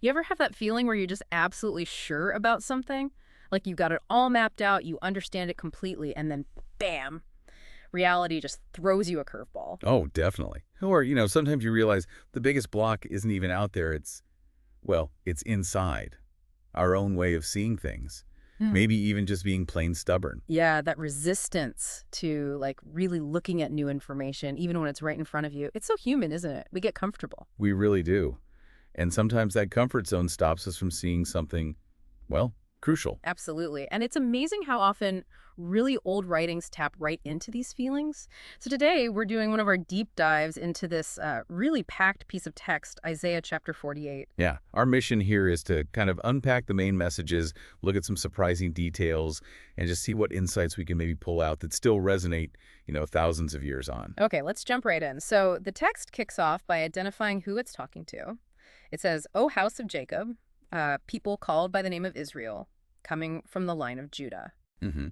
You ever have that feeling where you're just absolutely sure about something? Like you got it all mapped out, you understand it completely, and then bam, reality just throws you a curveball. Oh, definitely. Or, sometimes you realize the biggest block isn't even out there. It's inside our own way of seeing things. Hmm. Maybe even just being plain stubborn. Yeah, that resistance to like really looking at new information, even when it's right in front of you. It's so human, isn't it? We get comfortable. We really do. And sometimes that comfort zone stops us from seeing something, crucial. Absolutely. And it's amazing how often really old writings tap right into these feelings. So today we're doing one of our deep dives into this really packed piece of text, Isaiah chapter 48. Yeah, our mission here is to kind of unpack the main messages, look at some surprising details, and just see what insights we can maybe pull out that still resonate, thousands of years on. Okay, let's jump right in. So the text kicks off by identifying who it's talking to. It says, O house of Jacob, people called by the name of Israel, coming from the line of Judah. hmm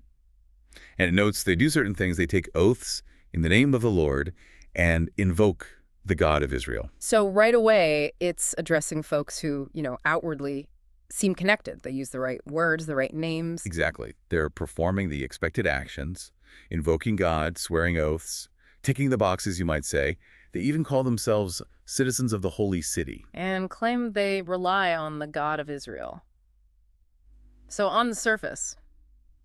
And it notes they do certain things. They take oaths in the name of the Lord and invoke the God of Israel. So right away, it's addressing folks who, outwardly seem connected. They use the right words, the right names. Exactly. They're performing the expected actions, invoking God, swearing oaths, ticking the boxes, you might say. They even call themselves citizens of the holy city. And claim they rely on the God of Israel. So on the surface,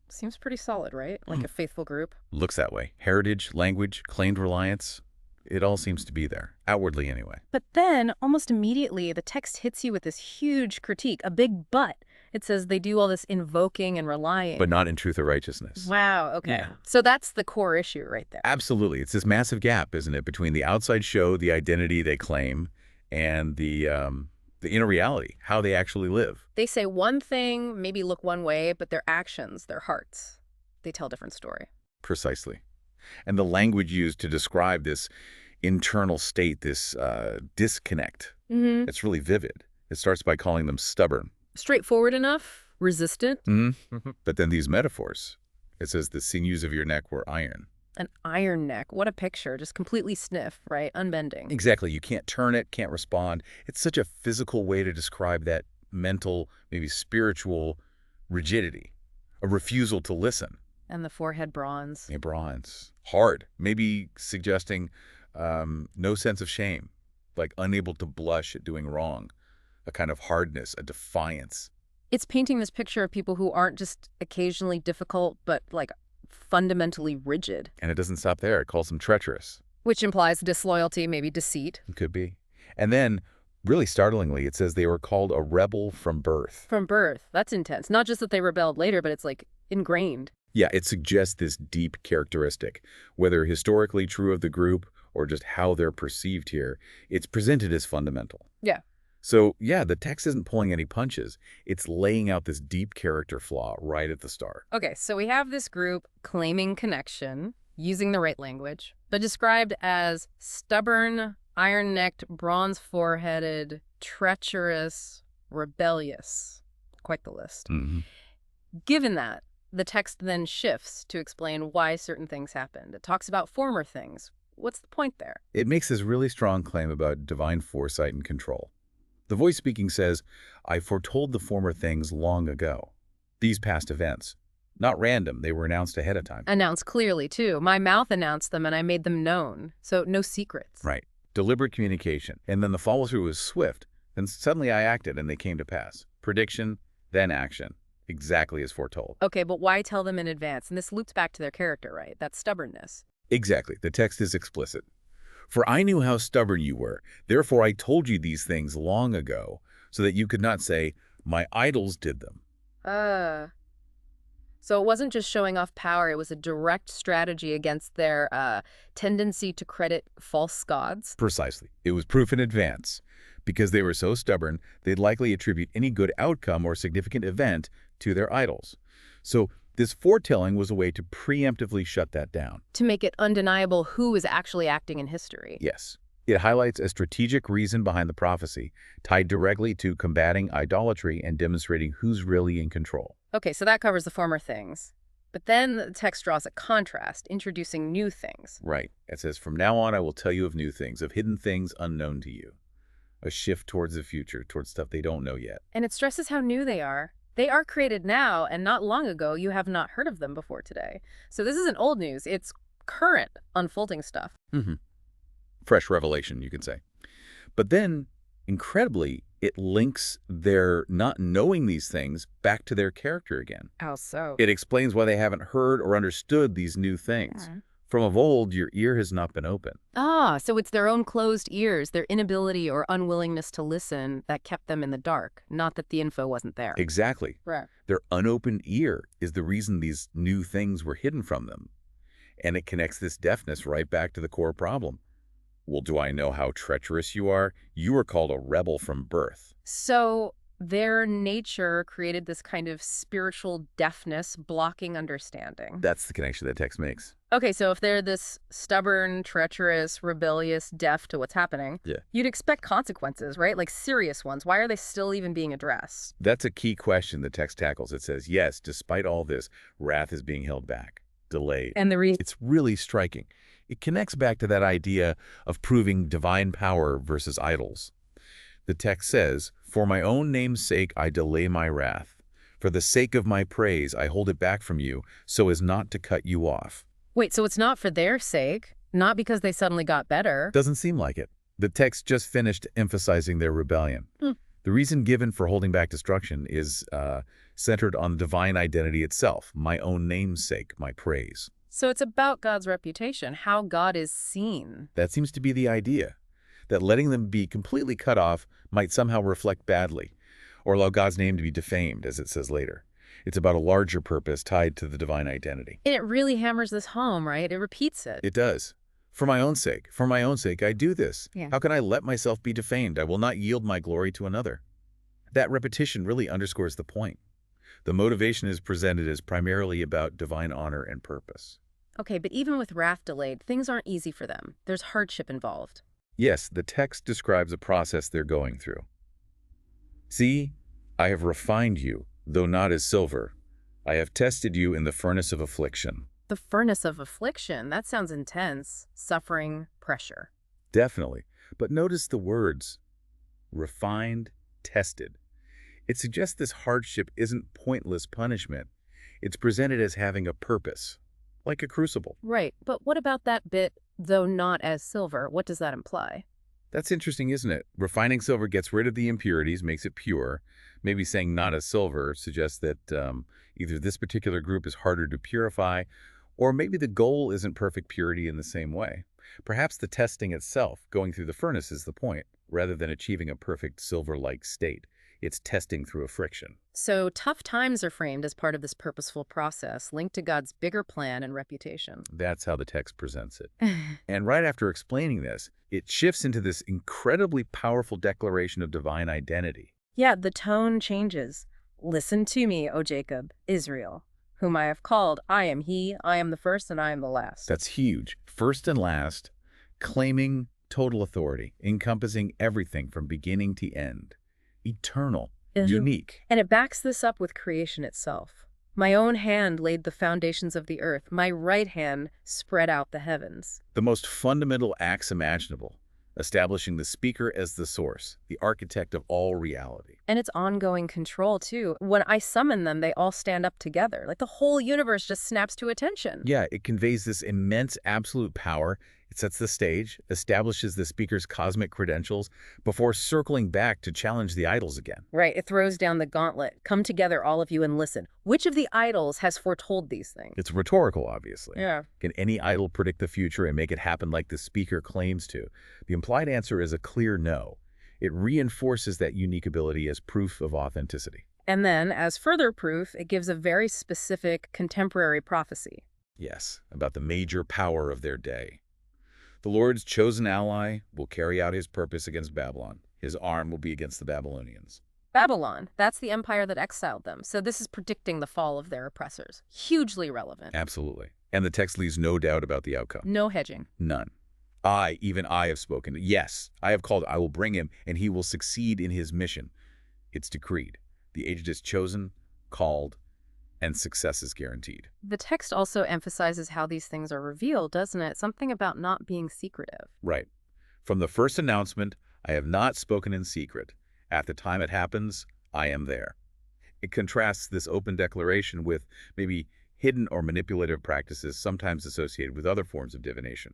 seems pretty solid, right? Like a faithful group. Looks that way. Heritage, language, claimed reliance, it all seems to be there, outwardly anyway. But then, almost immediately, the text hits you with this huge critique, a big but. It says they do all this invoking and relying. But not in truth or righteousness. Wow, okay. Yeah. So that's the core issue right there. Absolutely. It's this massive gap, isn't it, between the outside show, the identity they claim, and the inner reality, how they actually live. They say one thing, maybe look one way, but their actions, their hearts, they tell a different story. Precisely. And the language used to describe this internal state, this disconnect, Mm-hmm. it's really vivid. It starts by calling them stubborn. Straightforward enough, resistant, But then these metaphors, it says the sinews of your neck were iron. an iron neck. What a picture. Just completely stiff, right? Unbending. Exactly. You can't turn it, can't respond. It's such a physical way to describe that mental, maybe spiritual rigidity, a refusal to listen. And the forehead bronze. A bronze. Hard. Maybe suggesting no sense of shame, like unable to blush at doing wrong, a kind of hardness, a defiance. It's painting this picture of people who aren't just occasionally difficult, but like fundamentally rigid, And it doesn't stop there. It calls them treacherous. which implies disloyalty, maybe deceit. It could be. And then, really startlingly, it says they were called a rebel from birth. From birth. That's intense. Not just that they rebelled later, but it's like ingrained. Yeah, it suggests this deep characteristic, whether historically true of the group or just how they're perceived here. It's presented as fundamental. Yeah. So, yeah, the text isn't pulling any punches. It's laying out this deep character flaw right at the start. Okay, so we have this group claiming connection, using the right language, but described as stubborn, iron-necked, bronze-foreheaded, treacherous, rebellious. Quite the list. Given that, the text then shifts to explain why certain things happened. It talks about former things. What's the point there? It makes this really strong claim about divine foresight and control. The voice speaking says, I foretold the former things long ago. These past events. Not random, they were announced ahead of time. Announced clearly, too. My mouth announced them and I made them known. So no secrets. Right. Deliberate communication. And then the follow-through was swift. Then suddenly I acted and they came to pass. Prediction, then action. Exactly as foretold. Okay, but why tell them in advance? And this loops back to their character, right? That stubbornness. Exactly. The text is explicit. For I knew how stubborn you were. Therefore I told you these things long ago, so that you could not say, my idols did them. So it wasn't just showing off power, it was a direct strategy against their tendency to credit false gods. Precisely. It was proof in advance. Because they were so stubborn, they'd likely attribute any good outcome or significant event to their idols. So this foretelling was a way to preemptively shut that down. To make it undeniable who is actually acting in history. Yes. It highlights a strategic reason behind the prophecy, tied directly to combating idolatry and demonstrating who's really in control. Okay, so that covers the former things. But then the text draws a contrast, introducing new things. Right. It says, from now on I will tell you of new things, of hidden things unknown to you. a shift towards the future, towards stuff they don't know yet. And it stresses how new they are. They are created now, and not long ago you have not heard of them before today. So this isn't old news. It's current unfolding stuff. Mm-hmm. Fresh revelation, you could say. But then, incredibly, it links their not knowing these things back to their character again. How so? It explains why they haven't heard or understood these new things. Yeah. From of old, your ear has not been open. Ah, so it's their own closed ears, their inability or unwillingness to listen that kept them in the dark, not that the info wasn't there. Exactly. Right. Their unopened ear is the reason these new things were hidden from them. And it connects this deafness right back to the core problem. Well, do I know how treacherous you are? You were called a rebel from birth. So their nature created this kind of spiritual deafness blocking understanding. That's the connection that text makes. Okay, so if they're this stubborn, treacherous, rebellious, deaf to what's happening, you'd expect consequences, right? Like serious ones. Why are they still even being addressed? That's a key question the text tackles. It says, yes, despite all this, wrath is being held back, delayed. And the reason? It's really striking. It connects back to that idea of proving divine power versus idols. The text says, for my own name's sake I delay my wrath. For the sake of my praise I hold it back from you, so as not to cut you off. Wait, so it's not for their sake, not because they suddenly got better. Doesn't seem like it. The text just finished emphasizing their rebellion. The reason given for holding back destruction is centered on divine identity itself, my own name's sake, my praise. So it's about God's reputation, how God is seen. That seems to be the idea, that letting them be completely cut off might somehow reflect badly, or allow God's name to be defamed, as it says later. It's about a larger purpose tied to the divine identity. And it really hammers this home, right? It repeats it. It does. For my own sake, I do this. Yeah. How can I let myself be defamed? I will not yield my glory to another. That repetition really underscores the point. The motivation is presented as primarily about divine honor and purpose. Okay, but even with wrath delayed, things aren't easy for them. There's hardship involved. Yes, the text describes a process they're going through. See, I have refined you, though not as silver. I have tested you in the furnace of affliction. The furnace of affliction, that sounds intense. Suffering, pressure. Definitely. But notice the words, refined, tested. It suggests this hardship isn't pointless punishment. It's presented as having a purpose, like a crucible. Right, but what about that bit, though not as silver? What does that imply? That's interesting, isn't it? Refining silver gets rid of the impurities, makes it pure. Maybe saying not as silver suggests that either this particular group is harder to purify, or maybe the goal isn't perfect purity in the same way. Perhaps the testing itself, going through the furnace, is the point, rather than achieving a perfect silver-like state. It's testing through a friction. So tough times are framed as part of this purposeful process, linked to God's bigger plan and reputation. That's how the text presents it. And right after explaining this, it shifts into this incredibly powerful declaration of divine identity. Yeah, the tone changes. Listen to me, O Jacob, Israel, whom I have called. I am he, I am the first, and I am the last. That's huge. First and last, claiming total authority, encompassing everything from beginning to end. Eternal, unique. And it backs this up with creation itself. My own hand laid the foundations of the earth. My right hand spread out the heavens. The most fundamental acts imaginable, establishing the speaker as the source, the architect of all reality. And it's ongoing control, too. When I summon them, they all stand up together. Like the whole universe just snaps to attention. Yeah, it conveys this immense absolute power. It sets the stage, establishes the speaker's cosmic credentials before circling back to challenge the idols again. Right, it throws down the gauntlet. Come together, all of you, and listen. Which of the idols has foretold these things? It's rhetorical, obviously. Yeah. Can any idol predict the future and make it happen like the speaker claims to? The implied answer is a clear no. It reinforces that unique ability as proof of authenticity. And then, as further proof, it gives a very specific contemporary prophecy. Yes, about the major power of their day. The Lord's chosen ally will carry out his purpose against Babylon. His arm will be against the Babylonians. Babylon, that's the empire that exiled them. So this is predicting the fall of their oppressors. Hugely relevant. Absolutely. And the text leaves no doubt about the outcome. No hedging. None. Even I have spoken. Yes, I have called. I will bring him, and he will succeed in his mission. It's decreed. The agent is chosen, called, and success is guaranteed. The text also emphasizes how these things are revealed, doesn't it? Something about not being secretive. Right. From the first announcement, I have not spoken in secret. At the time it happens, I am there. It contrasts this open declaration with maybe hidden or manipulative practices sometimes associated with other forms of divination.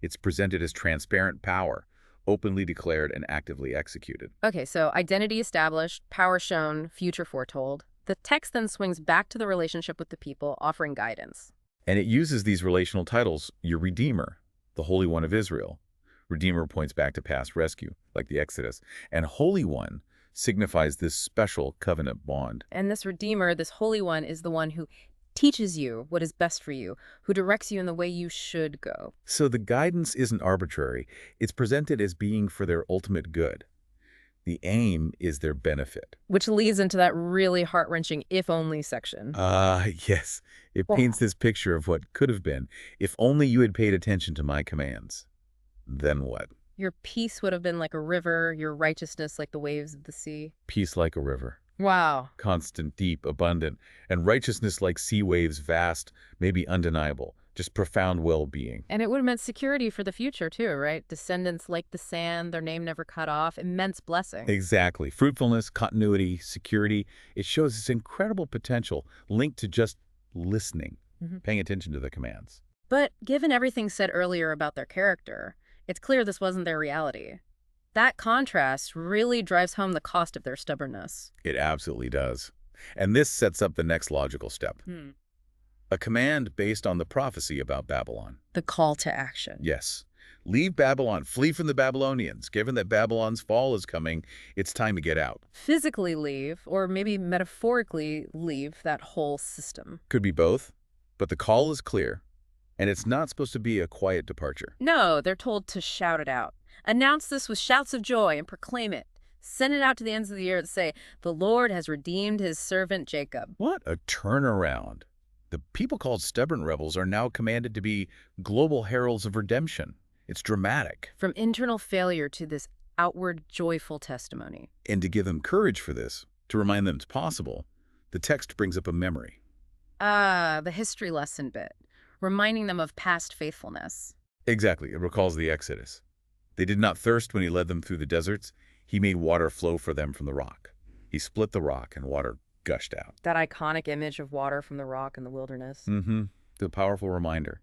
It's presented as transparent power, openly declared and actively executed. Okay, so identity established, power shown, future foretold. The text then swings back to the relationship with the people, offering guidance. And it uses these relational titles, your Redeemer, the Holy One of Israel. Redeemer points back to past rescue, like the Exodus. And Holy One signifies this special covenant bond. And this Redeemer, this Holy One, is the one who teaches you what is best for you, who directs you in the way you should go. So the guidance isn't arbitrary. It's presented as being for their ultimate good. The aim is their benefit. Which leads into that really heart-wrenching if only section. Yes. It paints this picture of what could have been. If only you had paid attention to my commands. Then what? Your peace would have been like a river, your righteousness like the waves of the sea. Peace like a river. Wow. Constant, deep, abundant, and righteousness like sea waves, vast, maybe undeniable, just profound well-being. And it would have meant security for the future too, right? Descendants like the sand, their name never cut off, immense blessing. Exactly. Fruitfulness, continuity, security. It shows this incredible potential linked to just listening, paying attention to the commands. But given everything said earlier about their character, it's clear this wasn't their reality. That contrast really drives home the cost of their stubbornness. It absolutely does. And this sets up the next logical step. A command based on the prophecy about Babylon. The call to action. Yes. Leave Babylon. Flee from the Babylonians. Given that Babylon's fall is coming, it's time to get out. Physically leave, or maybe metaphorically leave that whole system. Could be both, but the call is clear, and it's not supposed to be a quiet departure. No, they're told to shout it out. Announce this with shouts of joy and proclaim it. Send it out to the ends of the earth. Say, the Lord has redeemed his servant Jacob. What a turnaround. The people called stubborn rebels are now commanded to be global heralds of redemption. It's dramatic. From internal failure to this outward joyful testimony. And to give them courage for this, to remind them it's possible, the text brings up a memory. The history lesson bit, reminding them of past faithfulness. Exactly. It recalls the Exodus. They did not thirst when he led them through the deserts. He made water flow for them from the rock. He split the rock and water gushed out. That iconic image of water from the rock in the wilderness. The powerful reminder.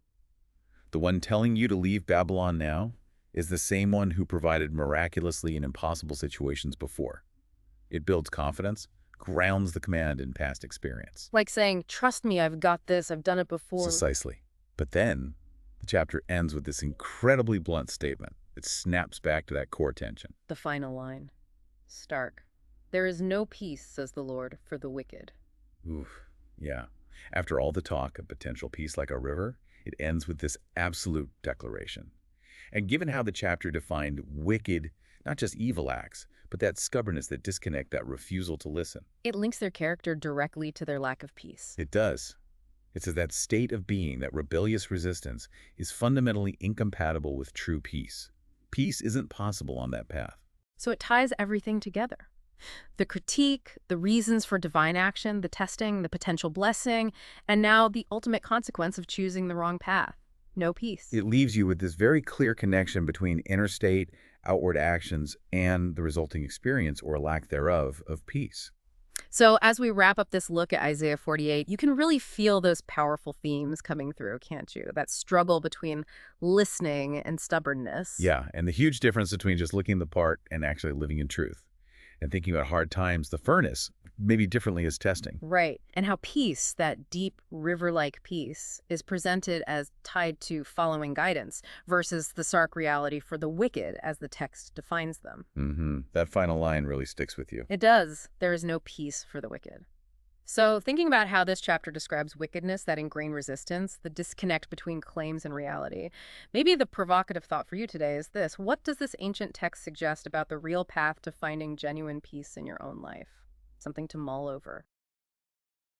The one telling you to leave Babylon now is the same one who provided miraculously in impossible situations before. It builds confidence, grounds the command in past experience. Like saying, trust me, I've got this, I've done it before. Precisely. But then, the chapter ends with this incredibly blunt statement. It snaps back to that core tension. The final line. Stark. There is no peace, says the Lord, for the wicked. Oof, yeah. After all the talk of potential peace like a river, it ends with this absolute declaration. And given how the chapter defined wicked, not just evil acts, but that stubbornness, that disconnect, that refusal to listen. It links their character directly to their lack of peace. It does. It says that state of being, that rebellious resistance, is fundamentally incompatible with true peace. Peace isn't possible on that path. So it ties everything together. The critique, the reasons for divine action, the testing, the potential blessing, and now the ultimate consequence of choosing the wrong path. No peace. It leaves you with this very clear connection between inner state, outward actions, and the resulting experience, or lack thereof, of peace. So as we wrap up this look at Isaiah 48, you can really feel those powerful themes coming through, can't you? That struggle between listening and stubbornness. Yeah, and the huge difference between just looking the part and actually living in truth. And thinking about hard times, the furnace, maybe differently as testing. Right. And how peace, that deep river-like peace, is presented as tied to following guidance versus the stark reality for the wicked as the text defines them. That final line really sticks with you. It does. There is no peace for the wicked. So thinking about how this chapter describes wickedness, that ingrained resistance, the disconnect between claims and reality, maybe the provocative thought for you today is this: what does this ancient text suggest about the real path to finding genuine peace in your own life? Something to mull over.